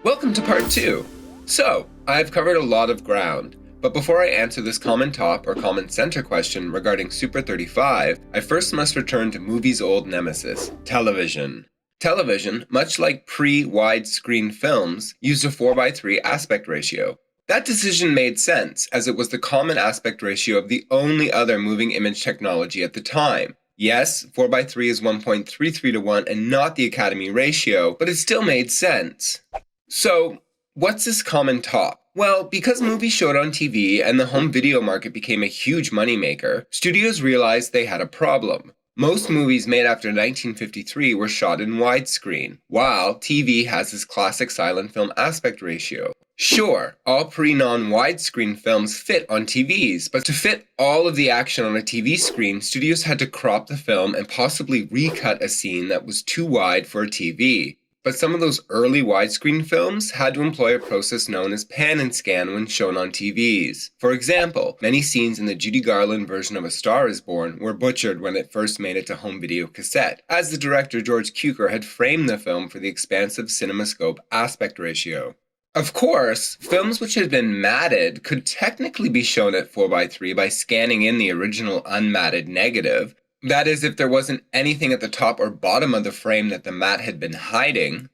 Welcome to part 2. So, I've covered a lot of ground, but before I answer this common top or common center question regarding Super 35, I first must return to movies' old nemesis, television. Television, much like pre-widescreen films, used a 4:3 aspect ratio. That decision made sense, as it was the common aspect ratio of the only other moving image technology at the time. Yes, 4:3 is 1.33 to 1 and not the Academy ratio, but it still made sense. So, what's this common top? Well, because movies showed on TV and the home video market became a huge moneymaker, studios realized they had a problem. Most movies made after 1953 were shot in widescreen, while TV has this classic silent film aspect ratio. Sure, all pre-non-widescreen films fit on TVs, but to fit all of the action on a TV screen, studios had to crop the film and possibly recut a scene that was too wide for a TV. But some of those early widescreen films had to employ a process known as pan and scan when shown on TVs. For example, many scenes in the Judy Garland version of A Star is Born were butchered when it first made it to home video cassette, as the director George Cukor had framed the film for the expansive CinemaScope aspect ratio. Of course, films which had been matted could technically be shown at 4:3 by scanning in the original unmatted negative. That is, if there wasn't anything at the top or bottom of the frame that the matte had been hiding.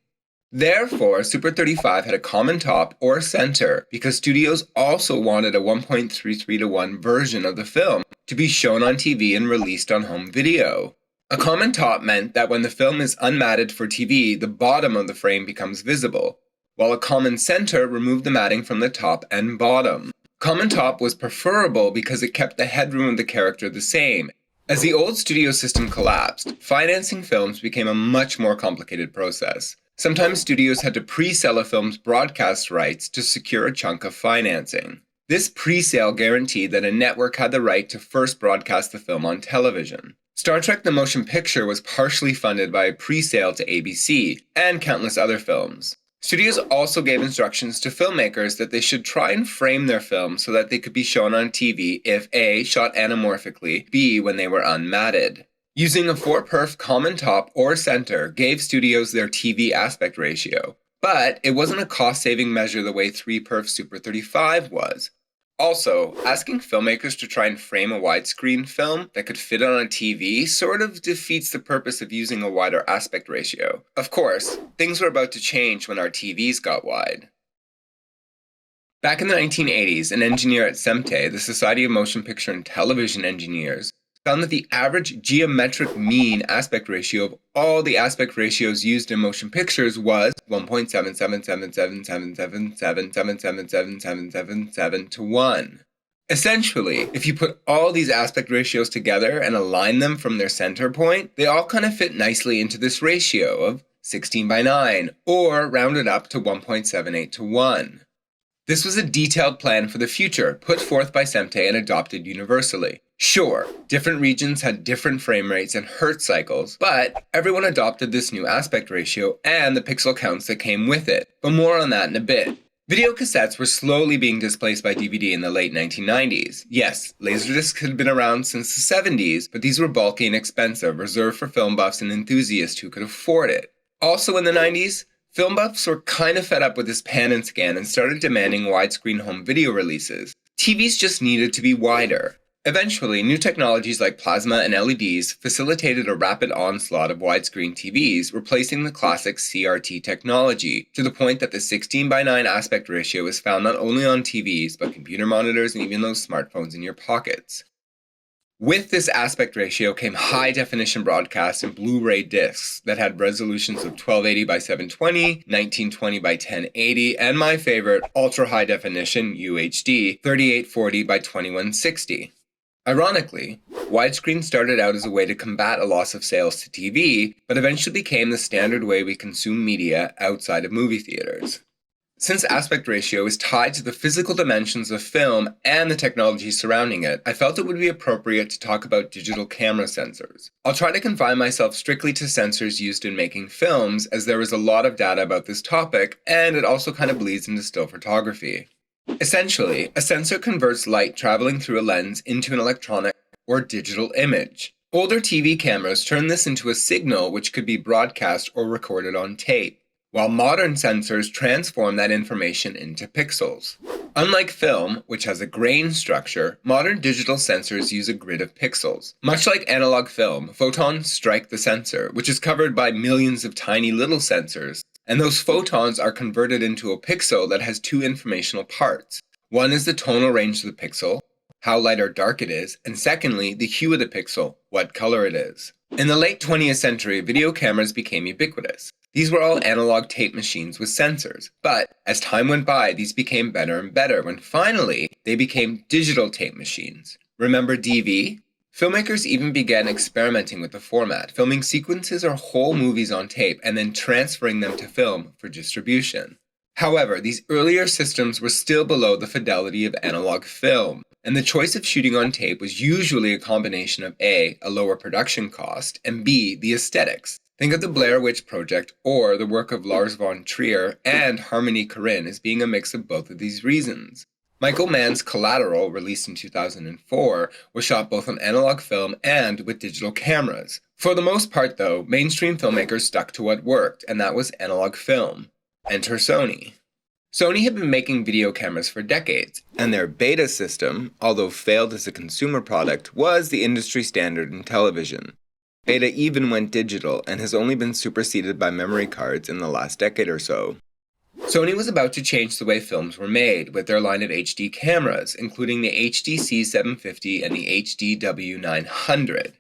Therefore, Super 35 had a common top or center because studios also wanted a 1.33 to 1 version of the film to be shown on TV and released on home video. A common top meant that when the film is unmatted for TV, the bottom of the frame becomes visible, while a common center removed the matting from the top and bottom. Common top was preferable because it kept the headroom of the character the same. As the old studio system collapsed, financing films became a much more complicated process. Sometimes studios had to pre-sell a film's broadcast rights to secure a chunk of financing. This pre-sale guaranteed that a network had the right to first broadcast the film on television. Star Trek: The Motion Picture was partially funded by a pre-sale to ABC, and countless other films. Studios also gave instructions to filmmakers that they should try and frame their films so that they could be shown on TV if A, shot anamorphically, B, when they were unmatted. Using a 4-perf common top or center gave studios their TV aspect ratio, but it wasn't a cost-saving measure the way 3-perf Super 35 was. Also, asking filmmakers to try and frame a widescreen film that could fit on a TV sort of defeats the purpose of using a wider aspect ratio. Of course, things were about to change when our TVs got wide. Back in the 1980s, an engineer at SEMTE, the Society of Motion Picture and Television Engineers, found that the average geometric mean aspect ratio of all the aspect ratios used in motion pictures was 1.777777777777 to 1. Essentially, if you put all these aspect ratios together and align them from their center point, they all kind of fit nicely into this ratio of 16:9, or rounded up to 1.78 to 1. This was a detailed plan for the future, put forth by SEMTE and adopted universally. Sure, different regions had different frame rates and hertz cycles, but everyone adopted this new aspect ratio and the pixel counts that came with it, but more on that in a bit. Video cassettes were slowly being displaced by DVD in the late 1990s. Yes, laserdiscs had been around since the 70s, but these were bulky and expensive, reserved for film buffs and enthusiasts who could afford it. Also in the 90s, film buffs were kind of fed up with this pan and scan and started demanding widescreen home video releases. TVs just needed to be wider. Eventually, new technologies like plasma and LEDs facilitated a rapid onslaught of widescreen TVs, replacing the classic CRT technology, to the point that the 16:9 aspect ratio is found not only on TVs, but computer monitors and even those smartphones in your pockets. With this aspect ratio came high-definition broadcasts and Blu-ray discs that had resolutions of 1280 by 720, 1920 by 1080, and my favorite, ultra-high-definition UHD, 3840 by 2160. Ironically, widescreen started out as a way to combat a loss of sales to TV, but eventually became the standard way we consume media outside of movie theaters. Since aspect ratio is tied to the physical dimensions of film and the technology surrounding it, I felt it would be appropriate to talk about digital camera sensors. I'll try to confine myself strictly to sensors used in making films, as there is a lot of data about this topic, and it also kind of bleeds into still photography. Essentially, a sensor converts light traveling through a lens into an electronic or digital image. Older TV cameras turn this into a signal which could be broadcast or recorded on tape. while modern sensors transform that information into pixels. Unlike film, which has a grain structure, modern digital sensors use a grid of pixels. Much like analog film, photons strike the sensor, which is covered by millions of tiny little sensors, and those photons are converted into a pixel that has two informational parts. One is the tonal range of the pixel, how light or dark it is, and secondly, the hue of the pixel, what color it is. In the late 20th century, video cameras became ubiquitous. These were all analog tape machines with sensors, but as time went by, these became better and better when finally they became digital tape machines. Remember DV? Filmmakers even began experimenting with the format, filming sequences or whole movies on tape and then transferring them to film for distribution. However, these earlier systems were still below the fidelity of analog film, and the choice of shooting on tape was usually a combination of A, a lower production cost, and B, the aesthetics. Think of the Blair Witch Project or the work of Lars von Trier and Harmony Korine as being a mix of both of these reasons. Michael Mann's Collateral, released in 2004, was shot both on analog film and with digital cameras. For the most part, though, mainstream filmmakers stuck to what worked, and that was analog film. Enter Sony. Sony had been making video cameras for decades, and their beta system, although failed as a consumer product, was the industry standard in television. Beta even went digital and has only been superseded by memory cards in the last decade or so. Sony was about to change the way films were made with their line of HD cameras, including the HD-C750 and the HD-W900.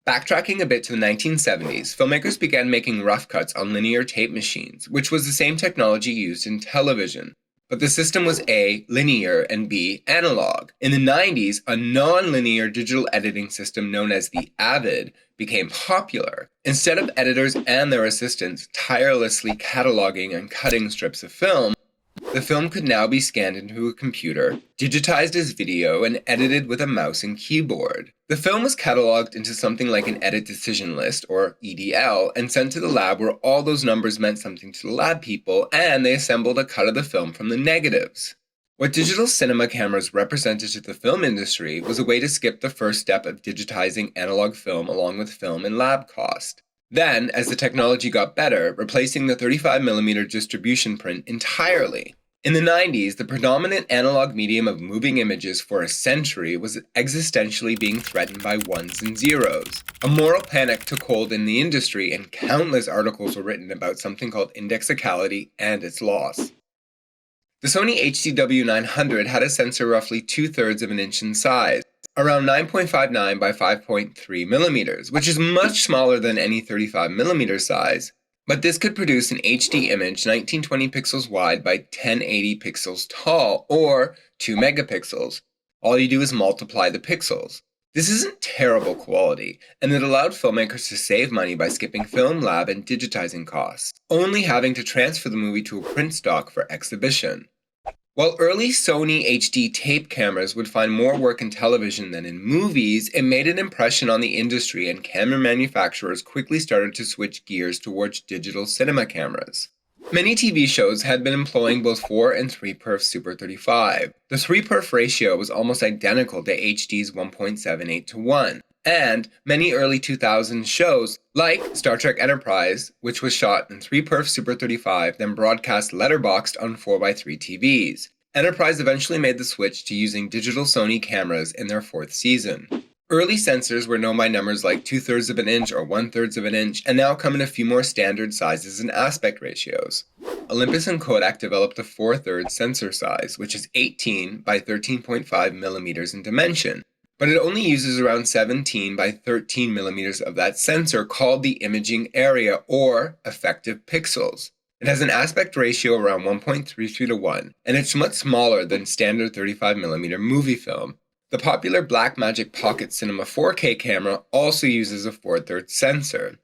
Backtracking a bit to the 1970s, filmmakers began making rough cuts on linear tape machines, which was the same technology used in television. But the system was A, linear, and B, analog. In the 90s, a non-linear digital editing system known as the Avid became popular. Instead of editors and their assistants tirelessly cataloging and cutting strips of film, the film could now be scanned into a computer, digitized as video, and edited with a mouse and keyboard. The film was cataloged into something like an edit decision list, or EDL, and sent to the lab where all those numbers meant something to the lab people, and they assembled a cut of the film from the negatives. What digital cinema cameras represented to the film industry was a way to skip the first step of digitizing analog film along with film and lab cost. Then, as the technology got better, replacing the 35mm distribution print entirely. In the 90s, the predominant analog medium of moving images for a century was existentially being threatened by ones and zeros. A moral panic took hold in the industry, and countless articles were written about something called indexicality and its loss. The Sony HD-W900 had a sensor roughly 2/3 of an inch in size, around 9.59 by 5.3 millimeters, which is much smaller than any 35mm size. But this could produce an HD image 1920 pixels wide by 1080 pixels tall, or 2 megapixels. All you do is multiply the pixels. This isn't terrible quality, and it allowed filmmakers to save money by skipping film lab and digitizing costs, only having to transfer the movie to a print stock for exhibition. While early Sony HD tape cameras would find more work in television than in movies, it made an impression on the industry, and camera manufacturers quickly started to switch gears towards digital cinema cameras. Many TV shows had been employing both 4 and 3 perf Super 35. The 3 perf ratio was almost identical to HD's 1.78 to 1. And many early 2000s shows, like Star Trek Enterprise, which was shot in 3 perf Super 35, then broadcast letterboxed on 4x3 TVs. Enterprise eventually made the switch to using digital Sony cameras in their 4th season. Early sensors were known by numbers like 2/3 of an inch or 1/3 of an inch, and now come in a few more standard sizes and aspect ratios. Olympus and Kodak developed a 4/3 sensor size, which is 18 by 13.5 millimeters in dimension. But it only uses around 17 by 13 millimeters of that sensor, called the imaging area, or effective pixels. It has an aspect ratio around 1.33 to 1, and it's much smaller than standard 35mm movie film. The popular Blackmagic Pocket Cinema 4K camera also uses a 4/3 sensor.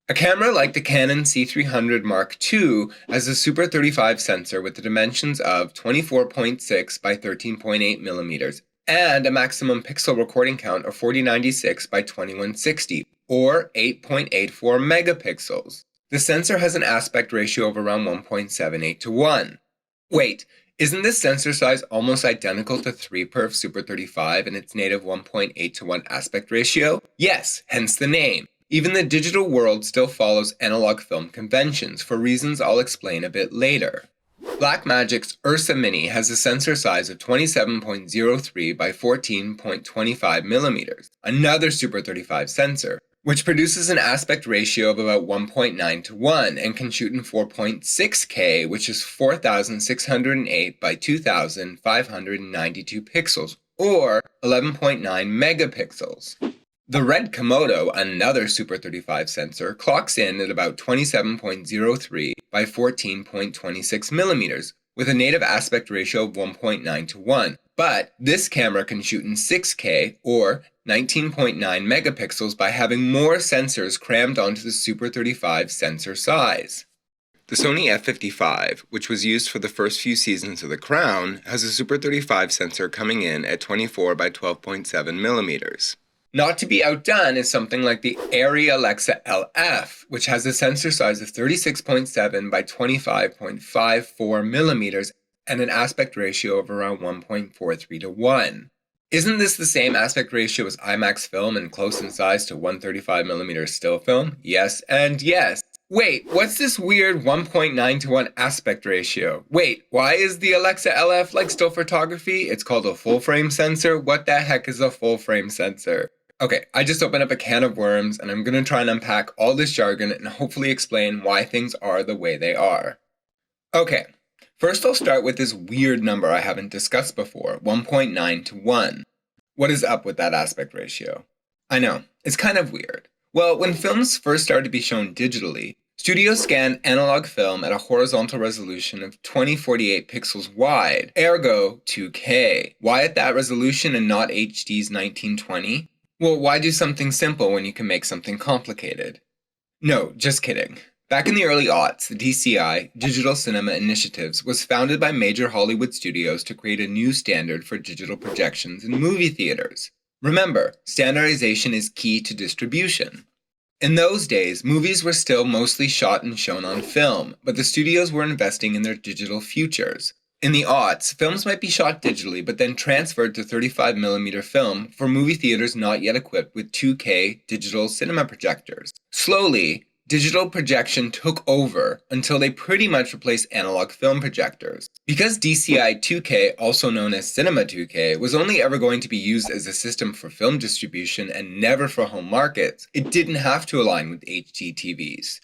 A camera like the Canon C300 Mark II has a Super 35 sensor with the dimensions of 24.6 by 13.8 millimeters, and a maximum pixel recording count of 4096 by 2160, or 8.84 megapixels. The sensor has an aspect ratio of around 1.78 to 1. Wait, isn't this sensor size almost identical to 3 perf Super 35 and its native 1.8 to 1 aspect ratio? Yes, hence the name. Even the digital world still follows analog film conventions for reasons I'll explain a bit later. Blackmagic's Ursa Mini has a sensor size of 27.03 by 14.25 millimeters, another Super 35 sensor, which produces an aspect ratio of about 1.9 to 1 and can shoot in 4.6K, which is 4,608 by 2,592 pixels, or 11.9 megapixels. The red Komodo, another Super 35 sensor, clocks in at about 27.03 by 14.26 millimeters, with a native aspect ratio of 1.9 to 1. But this camera can shoot in 6K, or 19.9 megapixels, by having more sensors crammed onto the Super 35 sensor size. The Sony f55, which was used for the first few seasons of The Crown, has a Super 35 sensor coming in at 24 by 12.7 millimeters. Not to be outdone is something like the Arri Alexa LF, which has a sensor size of 36.7 by 25.54 millimeters and an aspect ratio of around 1.43 to 1. Isn't this the same aspect ratio as IMAX film and close in size to 135mm still film? Yes and yes. Wait, what's this weird 1.9 to 1 aspect ratio? Wait, why is the Alexa LF like still photography? It's called a full frame sensor? What the heck is a full frame sensor? Okay, I just opened up a can of worms and I'm going to try and unpack all this jargon and hopefully explain why things are the way they are. Okay, first I'll start with this weird number I haven't discussed before, 1.9 to 1. What is up with that aspect ratio? I know, it's kind of weird. Well, when films first started to be shown digitally, studios scanned analog film at a horizontal resolution of 2048 pixels wide, ergo 2K. Why at that resolution and not HD's 1920? Well, why do something simple when you can make something complicated? No, just kidding. Back in the early aughts, the DCI, Digital Cinema Initiatives, was founded by major Hollywood studios to create a new standard for digital projections in movie theaters. Remember, standardization is key to distribution. In those days, movies were still mostly shot and shown on film, but the studios were investing in their digital futures. In the aughts, films might be shot digitally but then transferred to 35mm film for movie theaters not yet equipped with 2K digital cinema projectors. Slowly, digital projection took over until they pretty much replaced analog film projectors. Because DCI 2K, also known as Cinema 2K, was only ever going to be used as a system for film distribution and never for home markets, it didn't have to align with HD TVs.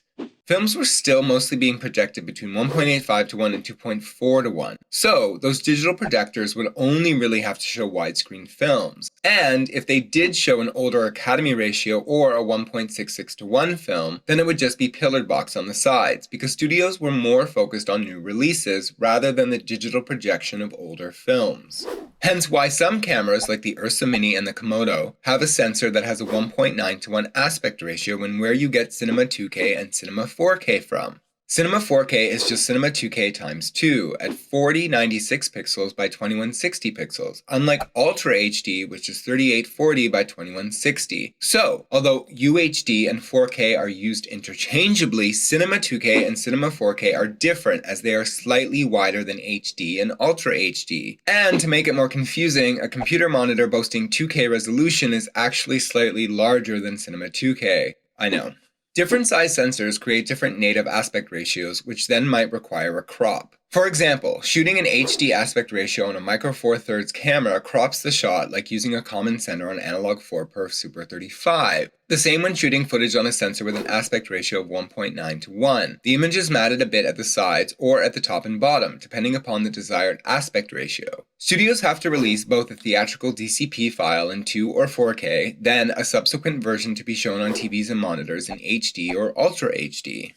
Films were still mostly being projected between 1.85 to 1 and 2.4 to 1, so those digital projectors would only really have to show widescreen films. And if they did show an older Academy ratio or a 1.66 to 1 film, then it would just be pillared box on the sides, because studios were more focused on new releases rather than the digital projection of older films. Hence why some cameras like the Ursa Mini and the Komodo have a sensor that has a 1.9 to 1 aspect ratio when where you get Cinema 2K and Cinema 4K from. Cinema 4K is just Cinema 2K times 2 at 4096 pixels by 2160 pixels, unlike Ultra HD, which is 3840 by 2160. So, although UHD and 4K are used interchangeably, Cinema 2K and Cinema 4K are different as they are slightly wider than HD and Ultra HD. And to make it more confusing, a computer monitor boasting 2K resolution is actually slightly larger than Cinema 2K. I know. Different size sensors create different native aspect ratios, which then might require a crop. For example, shooting an HD aspect ratio on a Micro Four Thirds camera crops the shot like using a common sensor on analog 4x Super 35. The same when shooting footage on a sensor with an aspect ratio of 1.9 to 1. The image is matted a bit at the sides or at the top and bottom, depending upon the desired aspect ratio. Studios have to release both a theatrical DCP file in 2 or 4K, then a subsequent version to be shown on TVs and monitors in HD or Ultra HD.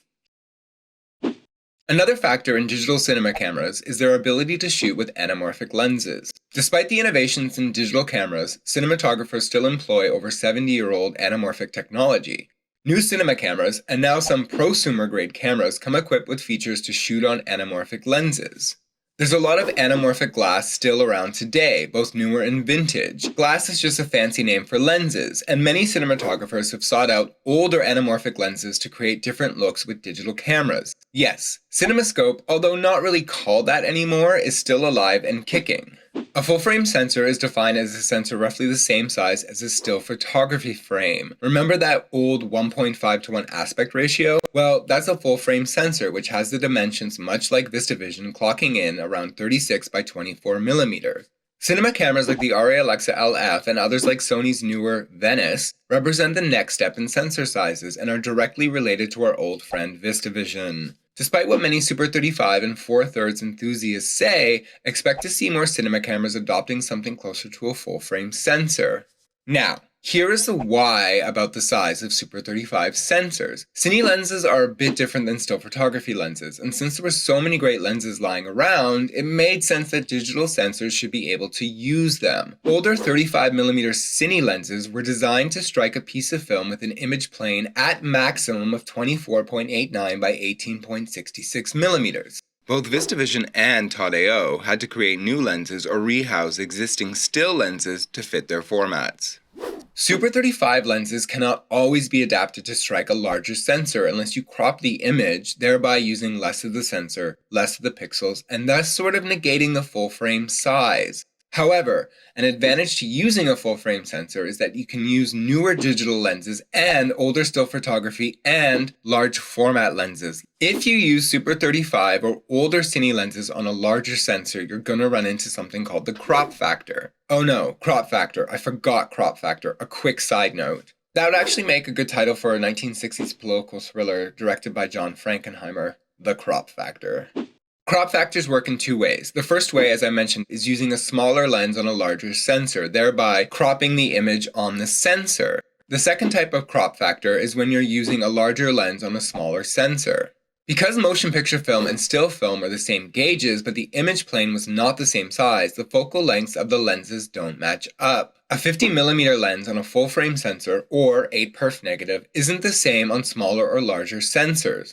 Another factor in digital cinema cameras is their ability to shoot with anamorphic lenses. Despite the innovations in digital cameras, cinematographers still employ over 70-year-old anamorphic technology. New cinema cameras, and now some prosumer-grade cameras, come equipped with features to shoot on anamorphic lenses. There's a lot of anamorphic glass still around today, both newer and vintage. Glass is just a fancy name for lenses, and many cinematographers have sought out older anamorphic lenses to create different looks with digital cameras. Yes, CinemaScope, although not really called that anymore, is still alive and kicking. A full-frame sensor is defined as a sensor roughly the same size as a still photography frame. Remember that old 1.5:1 aspect ratio? Well, that's a full-frame sensor which has the dimensions much like VistaVision, clocking in around 36 by 24 millimeter. Cinema cameras like the Arri Alexa LF and others like Sony's newer Venice represent the next step in sensor sizes and are directly related to our old friend VistaVision. Despite what many Super 35 and 4/3 enthusiasts say, expect to see more cinema cameras adopting something closer to a full-frame sensor. Now, here is the why about the size of Super 35 sensors. Cine lenses are a bit different than still photography lenses, and since there were so many great lenses lying around, it made sense that digital sensors should be able to use them. Older 35mm Cine lenses were designed to strike a piece of film with an image plane at maximum of 24.89 by 18.66 millimeters. Both VistaVision and Cont'd had to create new lenses or rehouse existing still lenses to fit their formats. Super 35 lenses cannot always be adapted to strike a larger sensor unless you crop the image, thereby using less of the sensor, less of the pixels, and thus sort of negating the full frame size. However, an advantage to using a full-frame sensor is that you can use newer digital lenses and older still photography and large format lenses. If you use Super 35 or older Cine lenses on a larger sensor, you're going to run into something called the crop factor. Oh no, crop factor. I forgot crop factor. A quick side note. That would actually make a good title for a 1960s political thriller directed by John Frankenheimer, The Crop Factor. Crop factors work in two ways. The first way, as I mentioned, is using a smaller lens on a larger sensor, thereby cropping the image on the sensor. The second type of crop factor is when you're using a larger lens on a smaller sensor. Because motion picture film and still film are the same gauges, but the image plane was not the same size, the focal lengths of the lenses don't match up. A 50mm lens on a full-frame sensor, or 8-perf negative, isn't the same on smaller or larger sensors.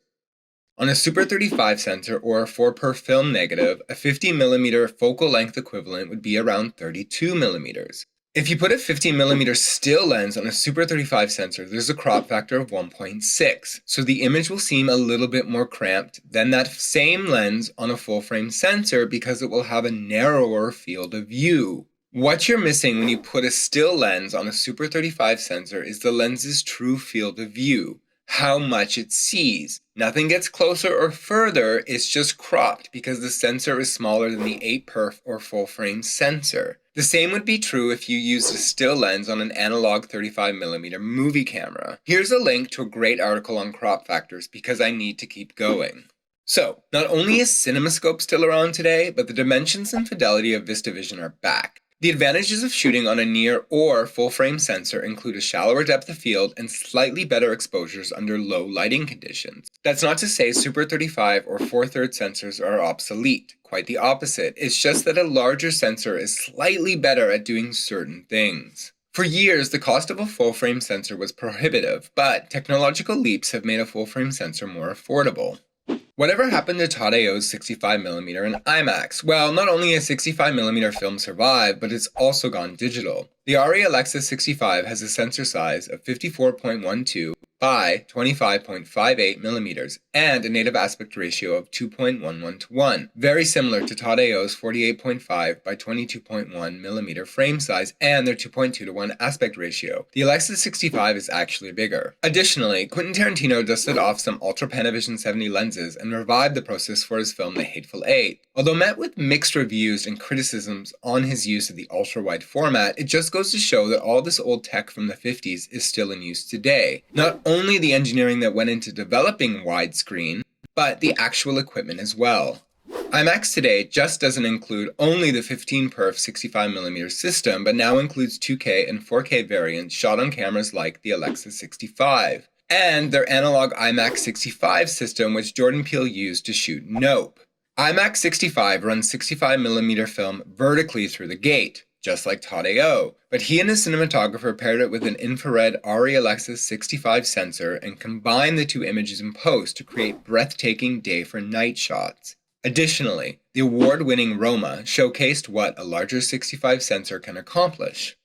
On a Super 35 sensor or a 4-perf film negative, a 50mm focal length equivalent would be around 32mm. If you put a 50mm still lens on a Super 35 sensor, there's a crop factor of 1.6, so the image will seem a little bit more cramped than that same lens on a full-frame sensor because it will have a narrower field of view. What you're missing when you put a still lens on a Super 35 sensor is the lens's true field of view. How much it sees. Nothing gets closer or further, it's just cropped because the sensor is smaller than the 8-perf or full-frame sensor. The same would be true if you used a still lens on an analog 35mm movie camera. Here's a link to a great article on crop factors because I need to keep going. So, not only is CinemaScope still around today, but the dimensions and fidelity of VistaVision are back. The advantages of shooting on a near or full-frame sensor include a shallower depth of field and slightly better exposures under low lighting conditions. That's not to say Super 35 or 4/3 sensors are obsolete. Quite the opposite. It's just that a larger sensor is slightly better at doing certain things. For years, the cost of a full-frame sensor was prohibitive, but technological leaps have made a full-frame sensor more affordable. Whatever happened to Cont'd's 65mm and IMAX? Well, not only has 65mm film survived, but it's also gone digital. The Arri Alexa 65 has a sensor size of 54.12 by 25.58 millimeters and a native aspect ratio of 2.11 to 1, very similar to Cont'd's 48.5 by 22.1 millimeter frame size and their 2.2 to 1 aspect ratio. The Alexa 65 is actually bigger. Additionally, Quentin Tarantino dusted off some Ultra Panavision 70 lenses and revived the process for his film The Hateful Eight. Although met with mixed reviews and criticisms on his use of the ultra-wide format, it just goes to show that all this old tech from the 50s is still in use today. Not only the engineering that went into developing widescreen, but the actual equipment as well. IMAX today just doesn't include only the 15-perf 65mm system, but now includes 2K and 4K variants shot on cameras like the Alexa 65, and their analog IMAX 65 system which Jordan Peele used to shoot Nope. IMAX 65 runs 65mm film vertically through the gate, just like Cont'd, but he and his cinematographer paired it with an infrared Arri Alexa 65 sensor and combined the two images in post to create breathtaking day for night shots. Additionally, the award-winning Roma showcased what a larger 65 sensor can accomplish.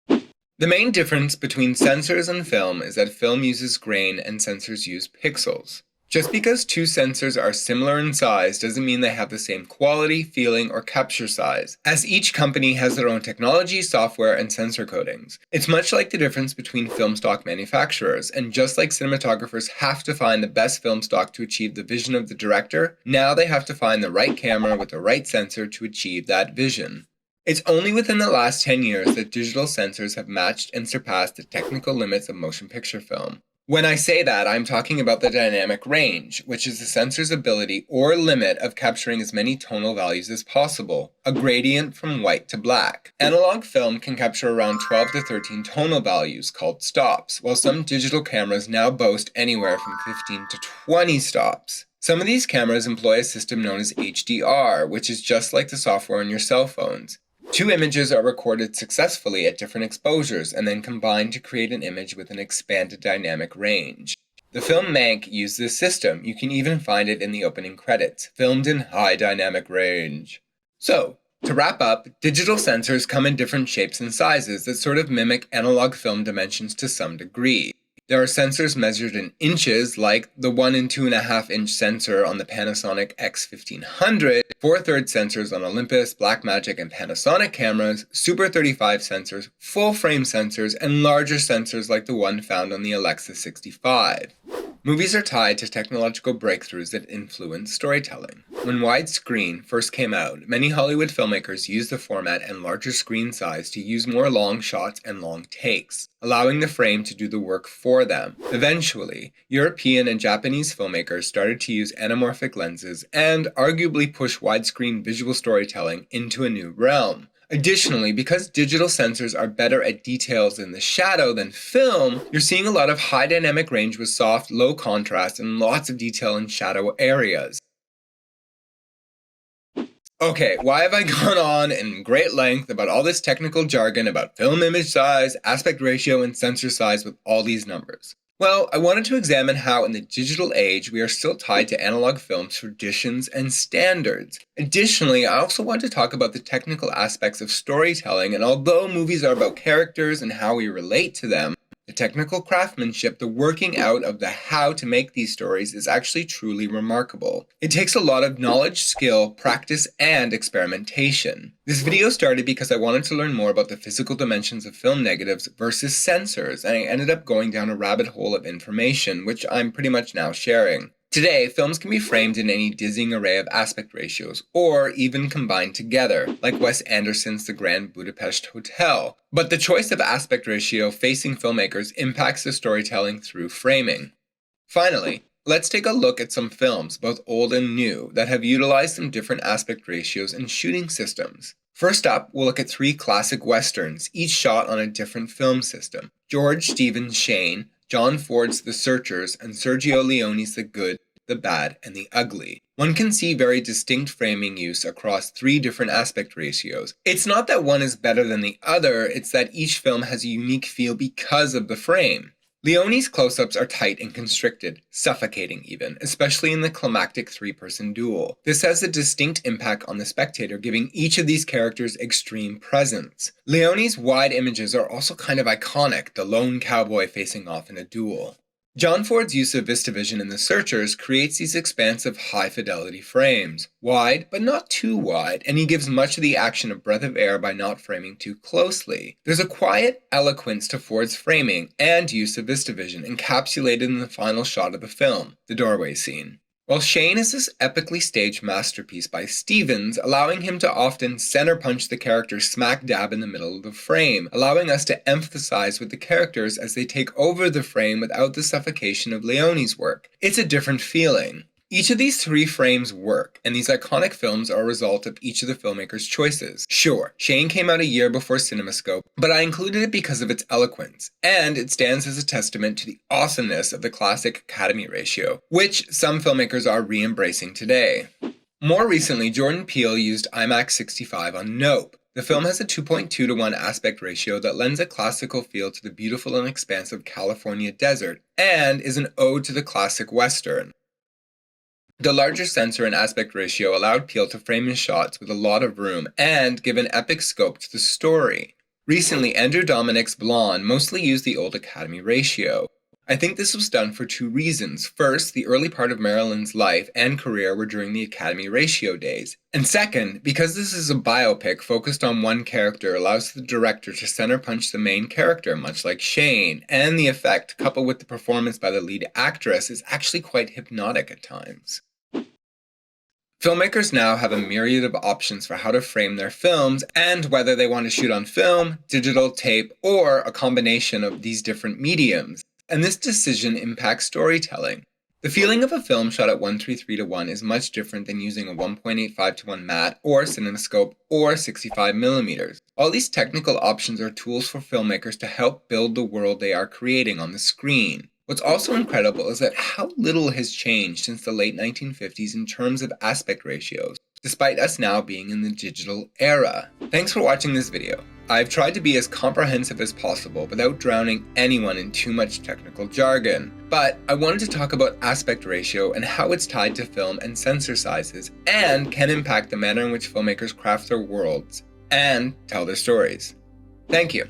The main difference between sensors and film is that film uses grain and sensors use pixels. Just because two sensors are similar in size doesn't mean they have the same quality, feeling, or capture size, as each company has their own technology, software, and sensor codings. It's much like the difference between film stock manufacturers, and just like cinematographers have to find the best film stock to achieve the vision of the director, now they have to find the right camera with the right sensor to achieve that vision. It's only within the last 10 years that digital sensors have matched and surpassed the technical limits of motion picture film. When I say that, I'm talking about the dynamic range, which is the sensor's ability or limit of capturing as many tonal values as possible, a gradient from white to black. Analog film can capture around 12 to 13 tonal values, called stops, while some digital cameras now boast anywhere from 15 to 20 stops. Some of these cameras employ a system known as HDR, which is just like the software on your cell phones. Two images are recorded successfully at different exposures and then combined to create an image with an expanded dynamic range. The film Mank used this system. You can even find it in the opening credits, filmed in high dynamic range. So, to wrap up, digital sensors come in different shapes and sizes that sort of mimic analog film dimensions to some degree. There are sensors measured in inches, like the 1 and 2.5 inch sensor on the Panasonic X1500, 4/3 sensors on Olympus, Blackmagic, and Panasonic cameras, Super 35 sensors, full frame sensors, and larger sensors like the one found on the Alexa 65. Movies are tied to technological breakthroughs that influence storytelling. When widescreen first came out, many Hollywood filmmakers used the format and larger screen size to use more long shots and long takes, allowing the frame to do the work for them. Eventually, European and Japanese filmmakers started to use anamorphic lenses and arguably push widescreen visual storytelling into a new realm. Additionally, because digital sensors are better at details in the shadow than film, you're seeing a lot of high dynamic range with soft, low contrast and lots of detail in shadow areas. Okay, why have I gone on in great length about all this technical jargon about film image size, aspect ratio, and sensor size with all these numbers? Well, I wanted to examine how in the digital age we are still tied to analog film traditions and standards. Additionally, I also want to talk about the technical aspects of storytelling, and although movies are about characters and how we relate to them, the technical craftsmanship, the working out of the how to make these stories is actually truly remarkable. It takes a lot of knowledge, skill, practice, and experimentation. This video started because I wanted to learn more about the physical dimensions of film negatives versus sensors, and I ended up going down a rabbit hole of information, which I'm pretty much now sharing. Today, films can be framed in any dizzying array of aspect ratios, or even combined together, like Wes Anderson's The Grand Budapest Hotel. But the choice of aspect ratio facing filmmakers impacts the storytelling through framing. Finally, let's take a look at some films, both old and new, that have utilized some different aspect ratios and shooting systems. First up, we'll look at 3 classic westerns, each shot on a different film system. George Stephen's Shane, John Ford's The Searchers, and Sergio Leone's The Good, the Bad, and the Ugly. One can see very distinct framing use across 3 different aspect ratios. It's not that one is better than the other, it's that each film has a unique feel because of the frame. Leone's close-ups are tight and constricted, suffocating even, especially in the climactic 3-person duel. This has a distinct impact on the spectator, giving each of these characters extreme presence. Leone's wide images are also kind of iconic, the lone cowboy facing off in a duel. John Ford's use of VistaVision in The Searchers creates these expansive high-fidelity frames, wide but not too wide, and he gives much of the action a breath of air by not framing too closely. There's a quiet eloquence to Ford's framing and use of VistaVision encapsulated in the final shot of the film, the doorway scene. While Shane is this epically staged masterpiece by Stevens, allowing him to often center punch the character smack dab in the middle of the frame, allowing us to empathize with the characters as they take over the frame without the suffocation of Leone's work. It's a different feeling. Each of these 3 frames work, and these iconic films are a result of each of the filmmakers' choices. Sure, Shane came out a year before CinemaScope, but I included it because of its eloquence, and it stands as a testament to the awesomeness of the classic Academy ratio, which some filmmakers are re-embracing today. More recently, Jordan Peele used IMAX 65 on Nope. The film has a 2.2 to 1 aspect ratio that lends a classical feel to the beautiful and expansive California desert, and is an ode to the classic Western. The larger sensor and aspect ratio allowed Peele to frame his shots with a lot of room and give an epic scope to the story. Recently, Andrew Dominik's Blonde mostly used the old Academy ratio. I think this was done for two reasons. First, the early part of Marilyn's life and career were during the Academy ratio days. And second, because this is a biopic focused on one character allows the director to center punch the main character, much like Shane, and the effect, coupled with the performance by the lead actress, is actually quite hypnotic at times. Filmmakers now have a myriad of options for how to frame their films and whether they want to shoot on film, digital, tape, or a combination of these different mediums. And this decision impacts storytelling. The feeling of a film shot at 1:33:1 is much different than using a 1.85:1 matte or cinemascope or 65mm. All these technical options are tools for filmmakers to help build the world they are creating on the screen. What's also incredible is that how little has changed since the late 1950s in terms of aspect ratios, despite us now being in the digital era. Thanks for watching this video. I've tried to be as comprehensive as possible without drowning anyone in too much technical jargon, but I wanted to talk about aspect ratio and how it's tied to film and sensor sizes and can impact the manner in which filmmakers craft their worlds and tell their stories. Thank you.